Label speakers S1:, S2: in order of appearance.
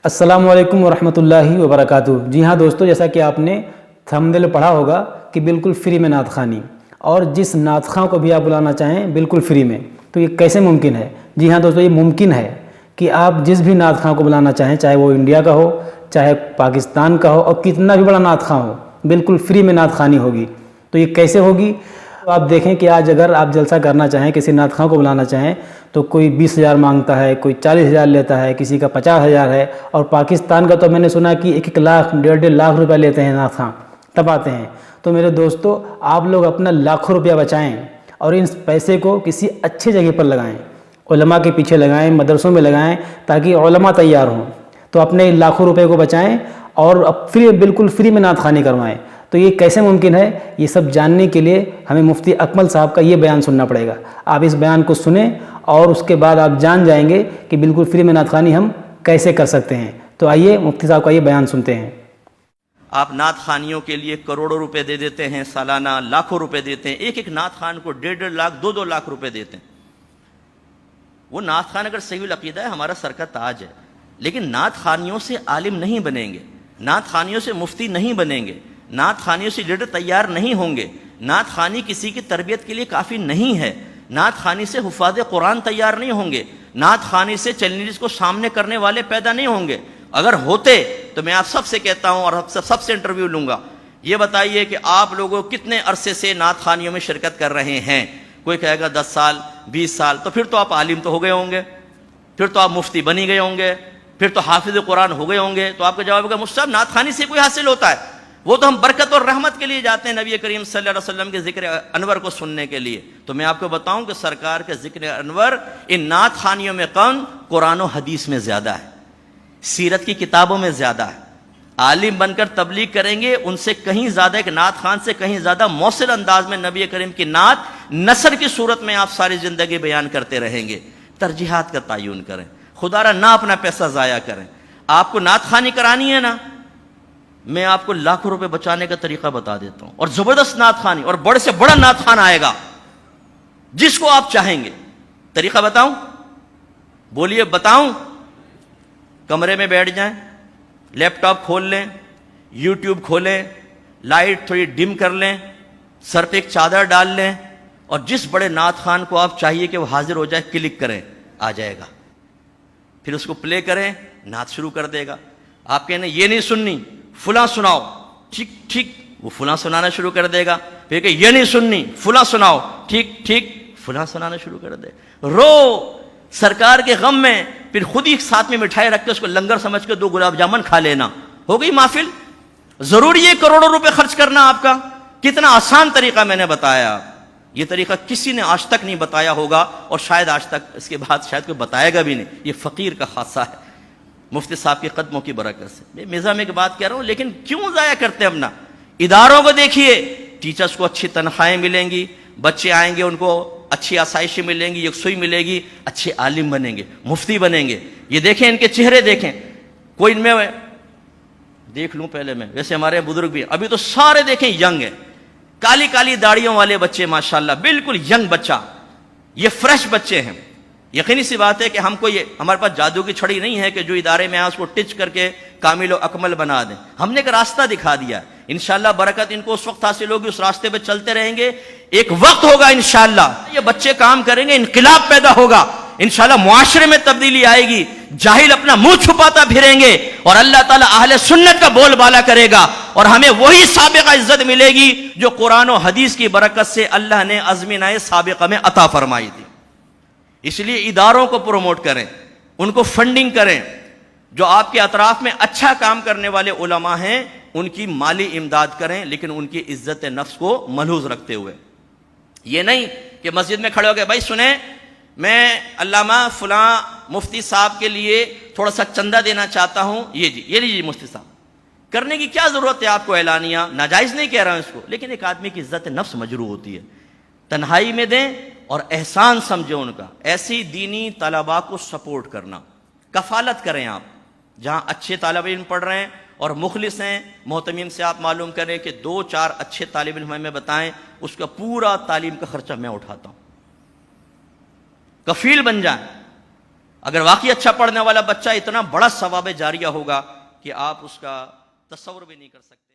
S1: अस्सलामु अलैकुम वरहमतुल्लाहि वबरकातुह। जी हाँ दोस्तों, जैसा कि आपने थंबनेल पढ़ा होगा कि बिल्कुल फ्री में नात ख़वानी, और जिस नात ख़वां को भी आप बुलाना चाहें बिल्कुल फ्री में। तो ये कैसे मुमकिन है? जी हाँ दोस्तों, ये मुमकिन है कि आप जिस भी नात ख़वां को बुलाना चाहें, चाहे वो इंडिया का हो, चाहे पाकिस्तान का हो, और कितना भी बड़ा नात ख़वां हो, बिल्कुल फ्री में नात ख़वानी होगी। तो ये कैसे होगी? तो आप देखें कि आज अगर आप जलसा करना चाहें, किसी नात ख़वां को बुलाना चाहें, तो कोई 20,000 मांगता है, कोई 40,000 लेता है, किसी का 50,000 है, और पाकिस्तान का तो मैंने सुना कि 1-1 लाख 1.5 लाख रुपया लेते हैं नात ख़वां, तब आते हैं। तो मेरे दोस्तों, आप लोग अपना लाखों रुपया बचाएं और इन पैसे को किसी अच्छी जगह पर लगाएं, उलमा के पीछे लगाएं, मदरसों में लगाएं, ताकि उलमा तैयार हों। तो अपने लाखों रुपए को बचाएं और अब बिल्कुल फ्री में नात ख़वानी करवाएं। तो ये कैसे मुमकिन है, ये सब जानने के लिए हमें मुफ्ती अकमल साहब का ये बयान सुनना पड़ेगा। आप इस बयान को सुने और उसके बाद आप जान जाएंगे कि बिल्कुल फ्री में नात ख़वानी हम कैसे कर सकते हैं। तो आइए मुफ्ती साहब का ये बयान सुनते हैं।
S2: आप नात खानियों के लिए करोड़ों रुपए दे देते हैं, सालाना लाखों रुपए देते हैं, एक एक नात खान को 1.5 लाख 2-2 लाख रुपए देते हैं। वो नात खान अगर सही अकीदा है, हमारा सर का ताज है, लेकिन नात खानियों से आलिम नहीं बनेंगे, नात खानियों से मुफ्ती नहीं बनेंगे, नात खानियों से लीडर तैयार नहीं होंगे। नात खानी किसी की तरबियत के लिए काफ़ी नहीं है। नात खानी से हुफ़ाज़ कुरान तैयार नहीं होंगे, नात खानी से चैलेंजेस को सामने करने वाले पैदा नहीं होंगे। अगर होते तो मैं आप सबसे कहता हूं और सबसे इंटरव्यू लूंगा, ये बताइए कि आप लोगों कितने अरसे से नात खानियों में शिरकत कर रहे हैं? कोई कहेगा 10 साल 20 साल, तो फिर तो आप आलिम तो हो गए होंगे, फिर तो आप मुफ्ती बनी गए होंगे, फिर तो हाफिज कुरान हो गए होंगे। तो आपका जवाब होगा, मुझसे नात खानी से कोई हासिल होता है? वो तो हम बरकत और रहमत के लिए जाते हैं, नबी करीम सल्लल्लाहु अलैहि वसल्लम के जिक्र अनवर को सुनने के लिए। तो मैं आपको बताऊं कि सरकार के जिक्र अनवर इन नात खानियों में कम, कुरान और हदीस में ज्यादा है, सीरत की किताबों में ज्यादा है। आलिम बनकर तबलीग करेंगे, उनसे कहीं ज्यादा, एक नात खान से कहीं ज्यादा मौसिल अंदाज में नबी करीम की नात नसर की सूरत में आप सारी जिंदगी बयान करते रहेंगे। तरजीहात का तयन करें, खुदारा ना अपना पैसा जाया करें। आपको नात खानी करानी है ना, मैं आपको लाखों रुपए बचाने का तरीका बता देता हूं, और जबरदस्त नात खानी, और बड़े से बड़ा नात खान आएगा जिसको आप चाहेंगे। तरीका बताऊं? बोलिए, बताऊं? कमरे में बैठ जाएं, लैपटॉप खोल लें, यूट्यूब खोलें, लाइट थोड़ी डिम कर लें, सर पे एक चादर डाल लें, और जिस बड़े नात खान को आप चाहिए कि वो हाजिर हो जाए, क्लिक करें, आ जाएगा। फिर उसको प्ले करें, नात शुरू कर देगा। आप कहने ये नहीं सुननी, फुला सुनाओ, ठीक ठीक, वो फुला सुनाना शुरू कर देगा। फिर कहे ये नहीं सुननी, फुला सुनाओ, ठीक ठीक, फुला सुनाना शुरू कर दे। रो सरकार के गम में, फिर खुद ही साथ में मिठाई रख के उसको लंगर समझ के 2 गुलाब जामुन खा लेना, हो गई महफिल। जरूरी है करोड़ों रुपए खर्च करना आपका? कितना आसान तरीका मैंने बताया। ये तरीका किसी ने आज तक नहीं बताया होगा, और शायद आज तक इसके बाद शायद कोई बताएगा भी नहीं। ये फकीर का खासा है, मुफ्ती साहब के कदमों की बरकत से। मैं मिज़ा में की बात कह रहा हूं, लेकिन क्यों जाया करते हैं अपना? इदारों को देखिए, टीचर्स को अच्छी तनख्वाहें मिलेंगी, बच्चे आएंगे उनको अच्छी आसाइशें मिलेंगी, यकसुई मिलेगी, अच्छे आलिम बनेंगे, मुफ्ती बनेंगे। ये देखें, इनके चेहरे देखें, कोई इनमें देख लूं पहले मैं, वैसे हमारे बुजुर्ग भी अभी तो सारे देखें यंग है, काली काली दाढ़ियों वाले बच्चे, माशाल्लाह बिल्कुल यंग बच्चा, ये फ्रेश बच्चे हैं। यकीनी सी बात है कि हमको ये, हमारे पास जादू की छड़ी नहीं है कि जो इदारे में आए उसको टिच करके कामिल और अकमल बना दें। हमने एक रास्ता दिखा दिया, इंशाअल्लाह बरकत इनको उस वक्त हासिल होगी, उस रास्ते पे चलते रहेंगे। एक वक्त होगा इंशाअल्लाह ये बच्चे काम करेंगे, इनकलाब पैदा होगा, इंशाअल्लाह मुआशरे में तब्दीली आएगी, जाहिल अपना मुंह छुपाता फिरेंगे, और अल्लाह ताला अहले सुन्नत का बोलबाला करेगा, और हमें वही साबिका इज्जत मिलेगी जो कुरान और हदीस की बरकत से अल्लाह ने अज़्मिनाए साबिका में अता फरमाई थी। इसलिए इदारों को प्रोमोट करें, उनको फंडिंग करें। जो आपके अतराफ में अच्छा काम करने वाले उलमा हैं, उनकी माली इमदाद करें, लेकिन उनकी इज्जत नफ्स को मलहूज रखते हुए। ये नहीं कि मस्जिद में खड़े हो गए, भाई सुने मैं अल्लामा फुला मुफ्ती साहब के लिए थोड़ा सा चंदा देना चाहता हूं, ये जी, ये लीजिए मुफ्ती साहब। करने की क्या जरूरत है आपको ऐलानिया? नाजायज नहीं कह रहा हूं इसको, लेकिन एक आदमी की इज्जत नफ्स मजरू होती है। तन्हाई में दें और एहसान समझे उनका। ऐसी दीनी तलबा को सपोर्ट करना, कफालत करें आप। जहां अच्छे तालिब इल्म पढ़ रहे हैं और मुखलिस हैं, मोहतमीम से आप मालूम करें कि 2-4 अच्छे तालिब इल्म हमें बताएं, उसका पूरा तालीम का खर्चा मैं उठाता हूं। कफील बन जाए। اگر واقعی اچھا پڑھنے والا بچہ اتنا بڑا ثواب جاریہ ہوگا کہ آپ اس کا تصور بھی نہیں کر سکتے.